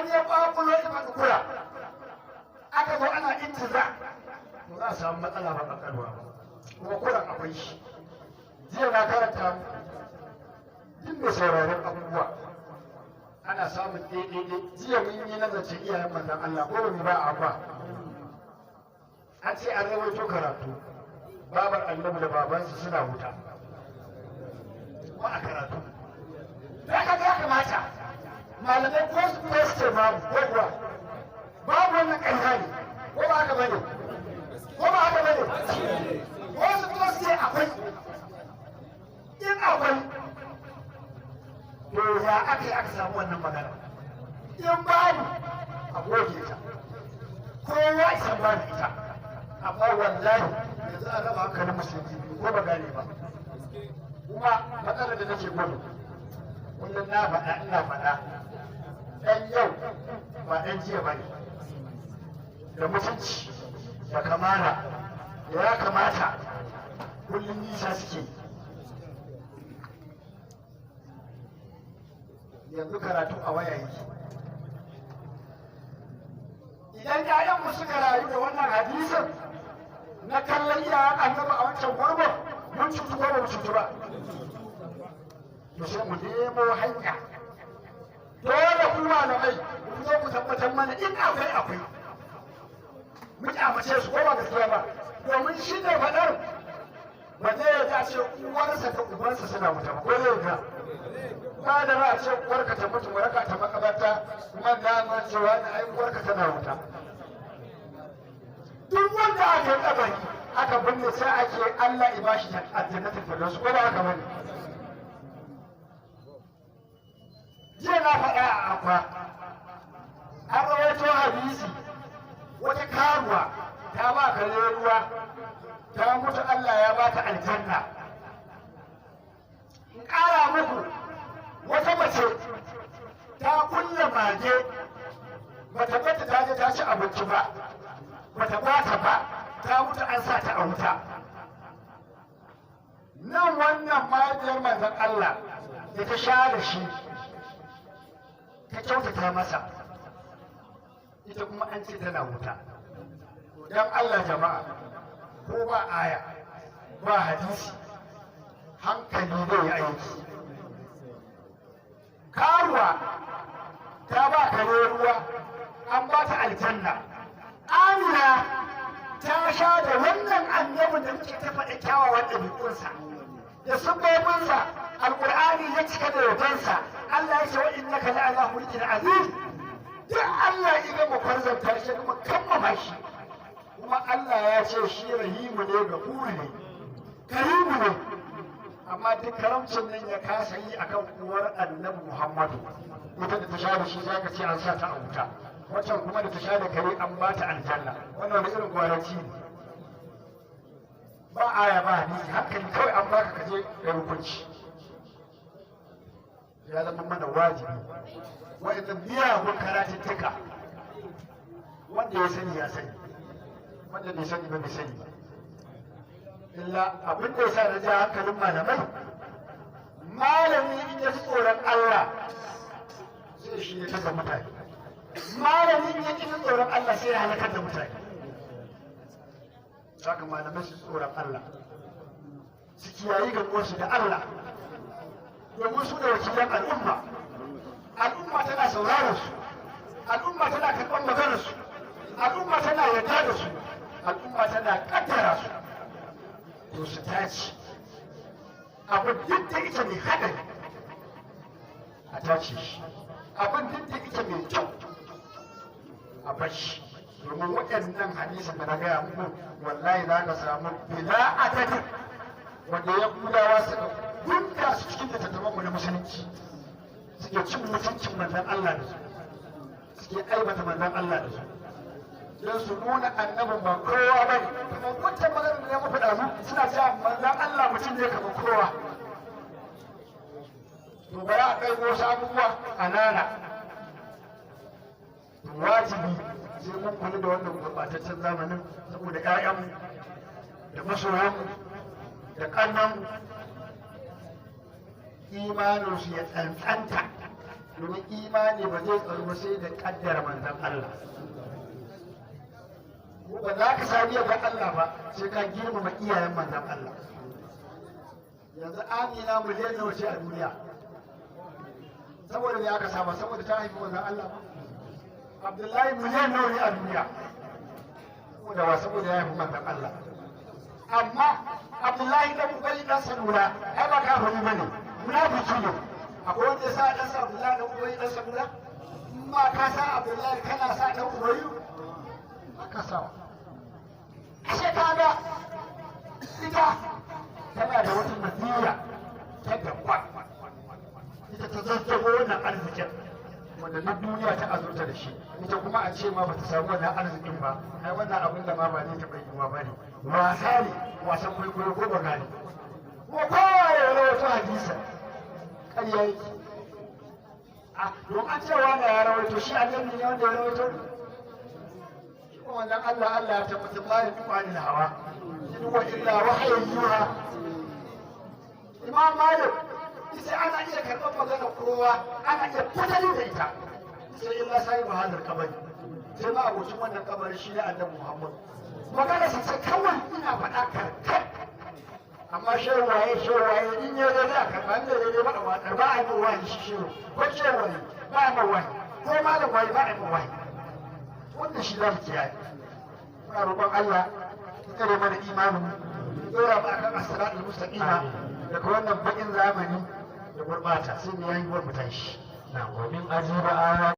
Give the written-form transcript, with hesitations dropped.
wani ya ƙwaƙulo ya faɗi kura aka zo ana intiza to za a samu matsala ba ƙaƙalwa kuma kuran akwai shi jiya na karanta duk mai sauraron abubuwa ana samun ɗaiɗaiɗai jiya mun yi nazarcin iyayen manzan Allah ko ba a ba an ce an rawaito karatu babar annabi da babansu suna wuta ba a karatu da aka ya kamata malamai ko su ce babu ko kuwa babu wannan ƙarya ne ko ba haka bane ko ba haka bane ko su kuma su ce akwai in akwai to ya aka yi aka samu wannan magana in babu a goge ta kowa isan ba da ita amma wallahi yanzu an raba hankalin musulmi ko ba gane ba kuma matsalar da nake gudu kullum na faɗa ina faɗa ɗan yau ba ɗan jiya ba ne da mutunci da kamala da ya kamata kullum nisa suke yanzu karatu a waya yake idan ƴaƴanmu suka rayu da wannan hadisin na kallon iyayen annabi a wancan gurbin mun cutu ko ba mu cutu ba to sai mu nemo hanya dole ku malamai ku zo ku tabbatar mana in akwai mu kyamace su ko ba gaskiya ba domin shi ne faɗar ba zai ya ce uwarsa da ubansa suna wuta ba ko zai ga ba da ba a ce uwarka ta mutu mu raka ta makabarta kuma na ma cewa na ai uwarka tana wuta duk wanda aka yi kabari aka binne sai ake Allah ya bashi aljannatul firdaus ko ba haka bane jiya na faɗa a akwa an rawaito hadisi wata karuwa ta ba kare ruwa ta mutu Allah ya ba ta aljanna in ƙara muku wata mace ta kulle mage bata bata ta je ta ci abinci ba bata bata ba ta mutu an sa ta a wuta nan wannan mahaifiyar manzon Allah da ta sha da shi ta kyautata masa ita kuma an ce tana wuta don Allah jama'a ko ba aya ba hadisi hankali zai yi aiki karuwa ta ba kare ruwa an ba ta aljanna amina ta sha da wannan annabin da muke ta faɗa kyawawan ɗabi'unsa da sumbobinsa alƙur'ani ya cika da yabansa Allah ya ce wa innaka la'ala mulkin azim duk Allah ya gama kwarzanta shi kuma kammama shi kuma Allah ya ce shi rahimu ne ga ne karimu ne amma duk karamcin nan ya kasa yi akan uwar annabi Muhammadu ita da ta sha da shi za ka ce an sa ta a wuta wancan kuma da ta sha da kare an ba ta aljanna wannan wani irin gwaranci ne ba aya ba hadisi hankali kawai an baka kaje da hukunci ya zama mana wajibi wa'annan miyagun karatuttuka wanda ya sani ya sani wanda bai sani ba bai sani ba illa abin da ya sa na ja hankalin malamai malami in ya fi tsoron Allah sai shi ya taga mutane malami in ya fi tsoron Allah sai ya halakar da mutane saka malamai su tsoron Allah su kiyayi gabansu da Allah domin su da wakilan al'umma al'umma tana sauraron su al'umma tana karɓar maganar su al'umma tana yarda da su al'umma tana kaddara su to su tace abin duk da ita mai haɗari a tace shi abin duk da ita mai kyau a bashi domin waɗannan hadisin da na gaya muku wallahi za ka samu bila adadin wanda ya gudawa suka gunta su cikin da tattabanmu na musulunci suke cin mutuncin manzan Allah da su suke aibata manzan Allah da su don su nuna annabin ba kowa ba ne kamar wancan maganar da ya mafi ɗazu suna cewa manzan Allah mutum ne kamar kowa to bari a kai wasu abubuwa a nana wajibi sai mun kula da wannan gurɓataccen zamanin saboda ƴaƴanmu da masoyanmu da ƙannanmu imaninsu ya tsantsanta domin imani ba zai tsaro sai da kaddara manzon Allah. Ba za ka sami ga Allah ba sai ka girmama iyayen manzon Allah. Yanzu Amina miliyan nawa ce a duniya, saboda ne aka saba, saboda ta haifi manzon Allah ba. Abdullahi miliyan nawa ne a duniya, saboda ya haifi manzon Allah. Amma Abdullahi dan Ubay dan Salula ai ba kafiri bane, munafiki ne. Akwai wanda ya sa dan sa Abdullahi dan Ubay dan Salula? In ma ka sa Abdullahi kana sa dan Ubay? Aka sa. Ashe kaga ita tana da wata nasiya ta daban. Ita ta zazzago wannan arzikin wanda na duniya ta azurta da shi, ita kuma a ce ma ba ta samu wannan arzikin ba. Ai wannan abin da ma ba zai taɓa yiwuwa ba ne, wasa ne, wasan kwaikwayo ko ba gane ko kowa ya rawaito hadisa ƙarya yake. Don an ce wanda ya rawaito shi annabi ne wanda ya rawaito, shi kuma wannan Allah ya tabbatar ba ya tuba ni hawa in huwa illa wahayin yuha. Imam Malik sai ana iya karɓar magana kowa, ana iya fitar da ita, sai illa sai ba hadar kabari, sai ma abocin wannan kabari shi ne annabi Muhammad. Magana sai kawai ina faɗa karkar, amma shewaye in ya zai a karɓar da zai ba a watsar ba a yi mawayi shi shewa, ko shewaye ba a mawayi, ko malam waye ba a yi mawayi. Wannan shi za mu kiyaye. Muna roƙon Allah ya tsare mana imanin mu, ya ɗora mu akan as-siratal mustaqima daga wannan baƙin zamani da gurɓata, sai mu yayi wa mu tashi. Na gomin ajiba